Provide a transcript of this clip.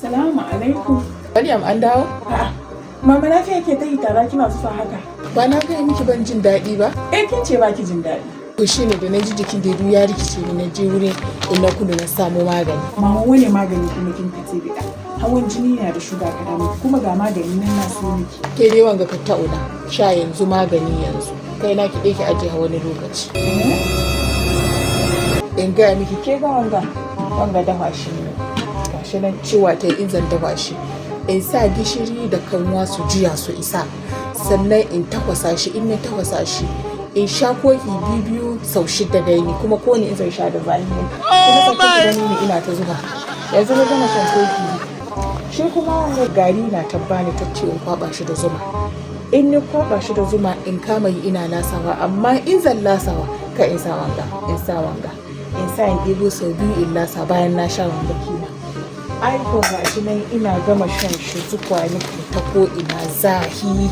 Salamu alaikum. Maryam an dawo? A'a, mama lafiya ke ta yi tara kina zufa haka. Ba na gaya miki ban jin daɗi ba? Kin ce ba ki jin daɗi. To shi ne da na ji jikin da ya rikice ni na je wurin inna kudu na samu magani. Mama wani magani kuma kin fice bida. Hawan jini na da shuga ka dami kuma ga magani nan na so miki. Ke dai wanga ka ta'una sha yanzu magani yanzu. Kai na ki ɗaya ki ajiye wani lokaci. In gaya miki ke ga wanga dafa shi ne. Gashi nan cewa ta in zan dafa shi. In sa gishiri da kanwa su juya su isa. Sannan in tafasa shi in na tafasa shi. In sha kofi biyu sau 6 da ni kuma ko ni in zai sha da zahi ne. Kuma sai ki gani ina ta zuba. Yanzu na gama shan kofi. Shi kuma wannan gari na tabbani ta ce in kwaba shi da zuma. In ni kwaba shi da zuma in kama yi ina lasawa amma in zan lasawa ka in sa wanga in sa in ɗebo sau 2 in lasa bayan na sha wanga kina. Ai ko gashi nan ina gama shan shi tukwa ni ta ko ina zahi.